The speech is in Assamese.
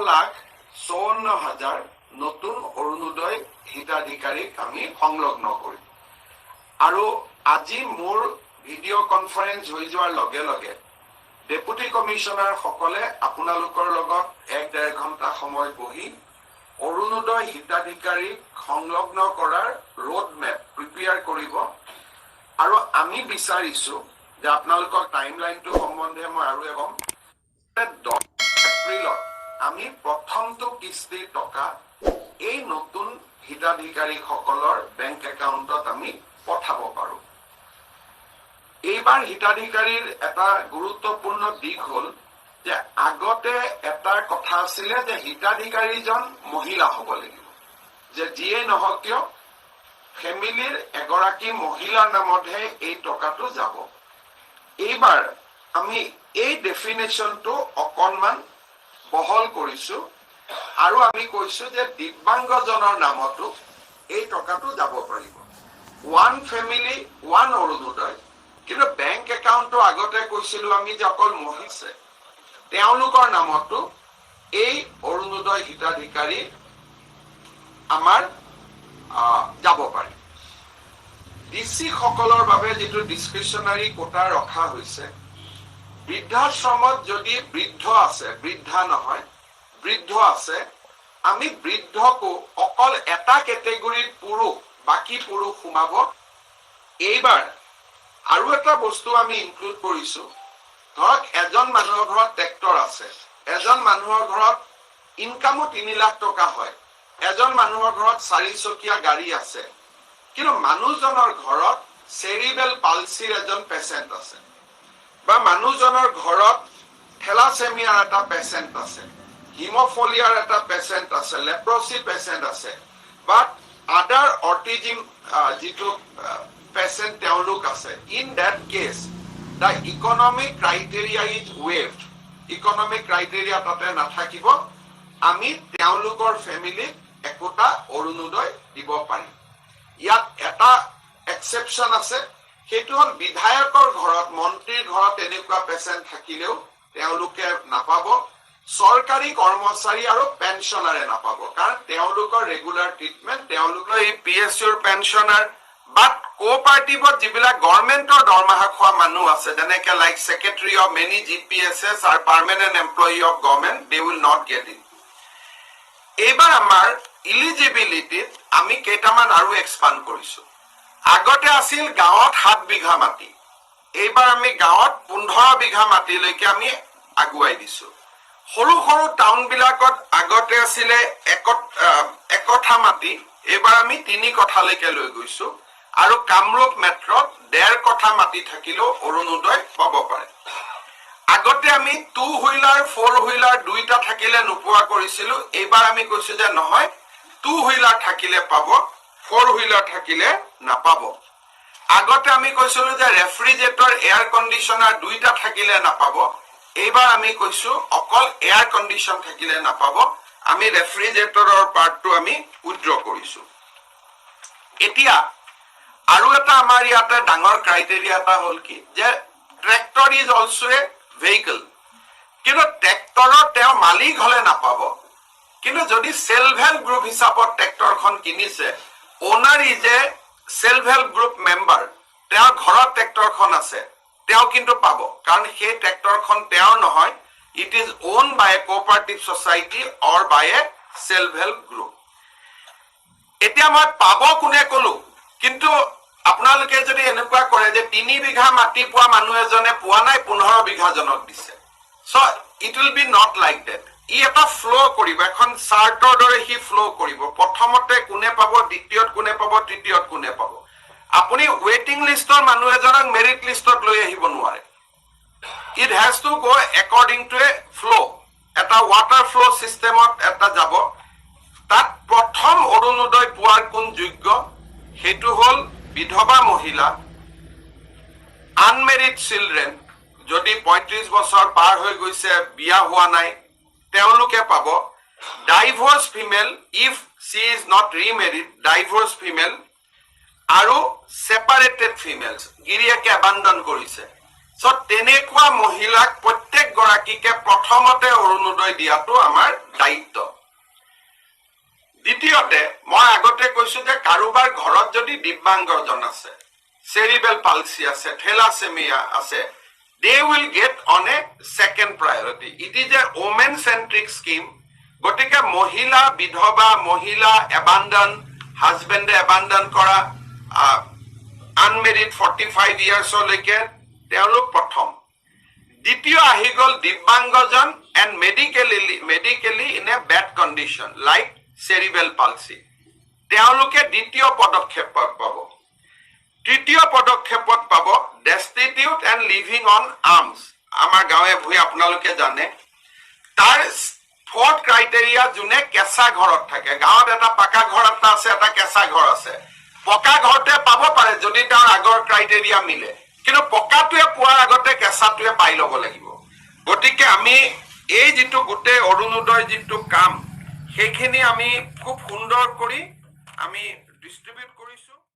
১,৫৪,০০০ নতুন অৰুণোদয় হিতাধিকাৰীক আমি সংলগ্ন কৰিম আৰু আজি মোৰ ভিডিঅ' কনফাৰেন্স হৈ যোৱাৰ লগে লগে ডেপুটি কমিশনাৰ সকলে আপোনালোকৰ লগত ১-১.৫ ঘণ্টা সময় বহি অৰুণোদয় হিতাধিকাৰীক সংলগ্ন কৰাৰ ৰোড মেপ প্ৰিপেয়াৰ কৰিব আৰু আমি বিচাৰিছো যে আপোনালোকৰ টাইমলাইনটো সম্বন্ধে মই আৰু এবাৰ 10 এপ্ৰিলত আমি প্ৰথমটো কিস্তিৰ টকা এই নতুন হিতাধিকাৰীসকলৰ বেংক একাউণ্টত আমি পঠাব পাৰো। এইবাৰ হিতাধিকাৰীৰ এটা গুৰুত্বপূৰ্ণ দিশ হ'ল যে আগতে এটা কথা আছিল যে হিতাধিকাৰীজন মহিলা হ'ব লাগিব, যে যিয়ে নহওক কিয় ফেমিলিৰ এগৰাকী মহিলাৰ নামতহে এই টকাটো যাব। এইবাৰ আমি এই ডেফিনেশ্যনটো অকণমান বহল কৰিছো আৰু আমি কৈছো যে দিব্যাংগজনৰ নামতো এই টকাটো যাব পাৰিব। ওৱান ফেমিলি ওৱান অৰুণোদয়, কিন্তু বেংক একাউণ্টটো আগতে কৈছিলো আমি যে অকল মহিলা তেওঁলোকৰ নামতো এই অৰুণোদয় হিতাধিকাৰী আমাৰ যাব পাৰে। ডিচি সকলৰ বাবে যেটো ডিসক্ৰিপশনাৰি কোটা ৰখা হৈছে, বৃদ্ধাশ্ৰমত যদি বৃদ্ধ আছে, বৃদ্ধা নহয় বৃদ্ধ আছে, আমি বৃদ্ধকো অকল এটা ক্যাটেগৰিৰ পুৰুষ বাকি পুৰুষ সোমাব। এইবাৰ আৰু এটা বস্তু আমি ইনক্লুড কৰিছো, ধৰক এজন মানুহৰ ঘৰত ট্ৰেক্টৰ আছে, এজন মানুহৰ ঘৰত ইনকামো 3 লাখ টকা হয়, এজন মানুহৰ ঘৰত 4 চকীয়া গাড়ী আছে, কিন্তু মানুহজনৰ ঘৰত সেৰিবেল পালসিৰ এজন পেশেন্ট আছে, বা মানুহজনৰ ঘৰত থেলাসেমিয়াৰ এটা পেশেন্ট আছে, হিমোফিলিয়াৰ এটা পেশেন্ট আছে, লেপ্ৰসি পেশেন্ট আছে, বাট আদাৰ অটিজম যেটো পেশেন্ট তেওঁলোক আছে। In that case the economic criteria is waived. Economic criteria তাতে নাথাকিব, আমি তেওঁলোকৰ ফ্যামিলি একোটা অৰুণোদয় দিব পাৰিম। ইয়াত এটা এক্সেপশন আছে, সেইটো হ'ল বিধায়কৰ ঘৰত মন্ত্ৰীৰ ঘৰত এনেকুৱা পেশেন্ট থাকিলেও তেওঁলোকে নাপাব, চৰকাৰী কৰ্মচাৰী আৰু পেনশনাৰে নাপাব, কাৰণ তেওঁলোকৰ ৰেগুলাৰ ট্ৰিটমেন্ট, তেওঁলোকৰ এই পিএছইউৰ পেনশনাৰ বাট কোঅপাৰেটিভত যিবিলাক গভৰ্নমেন্টৰ দৰমহা খোৱা মানুহ আছে, যেনেকে লাইক সেক্ৰেটাৰী অফ মেনি জিপিএছএছ আৰু permanent employee of government, they will not get it. এইবাৰ আমাৰ ইলিজিবিলিটিত আমি কেইটামান আৰু এক্সপান্ড কৰিছো। আগতে আছিল গাঁৱত 7 বিঘা মাটি, এইবাৰ আমি গাঁৱত 15 বিঘা মাটিলৈকে আমি আগুৱাই দিছো। সৰু সৰু টাউন বিলাকত আগতে আছিলে একঠা মাটি, এইবাৰ আমি 3 কঠালৈকে লৈ গৈছো, আৰু কামৰূপ মেট্ৰত 1.5 কঠা মাটি থাকিলেও অৰুণোদয় পাব পাৰে। আগতে আমি 2 হুইলাৰ 4 হুইলাৰ দুইটা থাকিলে নোপোৱা কৰিছিলো, এইবাৰ আমি কৈছো যে নহয়, 2 হুইলাৰ থাকিলে পাব, 4 হুইলাৰ থাকিলে নাপাব। আগতে আমি কৈছিলো যে ৰেফ্ৰিজাৰেটৰ এয়াৰ কণ্ডিশনাৰ দুইটা থাকিলে নাপাব, এইবাৰ আমি কৈছো অকল এয়াৰ কণ্ডিশন থাকিলে নাপাব, আমি ৰেফ্ৰিজাৰেটৰৰ পাৰ্টটো আমি উইথড্ৰ কৰিছো। এতিয়া আৰু এটা আমাৰ ইয়াতে ডাঙৰ ক্ৰাইটেৰিয়া এটা হ'ল কি, যে tractor is also a vehicle, কিন্তু ট্ৰেক্টৰৰ তেওঁ মালিক হলে নাপাব, কিন্তু যদি সেলফ হেল্প গ্ৰুপ হিচাপত ট্ৰেক্টৰখন কিনিছে, owner is a self help group member, তেওঁৰ ঘৰত ট্ৰেক্টৰখন আছে, তেওঁ কিন্তু পাব, কাৰণ সেই ট্ৰেক্টৰখন তেওঁৰ নহয়, it is own by a cooperative society or by a self help group. এতিয়া মই পাব কোনে কলো, কিন্তু আপোনালোকে যদি এনেকুৱা কৰে যে 3 বিঘা মাটি পোৱা মানুহ এজনে পোৱা নাই, 15 বিঘা জনক দিছে, so it will be not like that. ই এটা ফ্লো কৰিব, এখন চাৰ্টৰ দৰে হি ফ্লো কৰিব, প্ৰথমতে কোনে পাব, দ্বিতীয়ত কোনে পাব, তৃতীয়ত কোনে পাব। আপুনি ওয়েটিং লিষ্টৰ মানুহ এজনক মেৰিট লিষ্টত লৈ আহিব নোৱাৰে। It has to go according to A flow, এটা ওয়াটাৰ ফ্লো সিস্টেমত এটা যাব। তাত প্ৰথম অৰুণোদয় পোৱাৰ কোন যোগ্য, সেইটো হ'ল বিধৱা মহিলা, আনমেৰিড চিলড্ৰেন, যদি 35 বছৰ পাৰ হৈ গৈছে, বিয়া হোৱা নাই, তেওঁলোকে পাব। Divorce female, if she is not remarried, divorce female, আৰু সেপাৰেটেড ফিমেলস, গিৰিয়েকে এবান্ডন কৰিছে, সো তেনেকুৱা মহিলাক প্ৰত্যেক গৰাকীকে প্ৰথমতে অৰুণোদয় দিয়াটো আমাৰ দায়িত্ব দ্বিতীয়তে মই আগতে কৈছো যে কাৰোবাৰ ঘৰত যদি দিব্যাংগজন আছে cerebral palsy আছে thalassemia আছে they will get on a second priority it is a women centric scheme গটিকে মহিলা বিধবা মহিলা abandon husband abandon কৰা unmarried 45 years লৈকে তেওঁলোক প্ৰথম দ্বিতীয় আহি গল দিব্যাংগজন and medically in a bad condition like cerebral palsy তেওঁলোকে দ্বিতীয় পদক্ষেপত পাব তৃতীয় পদক্ষেপত পাব destitute and living on alms আমাৰ গাঁৱে ভূঞে আপোনালোকে জানে তাৰ fourth criteria যোনে কেঁচা ঘৰত থাকে গাঁৱত এটা পাকা ঘৰ এটা আছে এটা কেঁচা ঘৰ আছে পকা ঘৰতে পাব পাৰে যদি তাৰ আগৰ ক্ৰাইটেৰিয়া মিলে কিন্তু পকাটোৱে পোৱাৰ আগতে কেঁচাটোৱে পাই ল'ব লাগিব গতিকে আমি এই যিটো গোটেই অৰুণোদয় যিটো কাম সেইখিনি আমি খুব সুন্দৰ কৰি আমি ডিস্ট্ৰিবিউট কৰিছো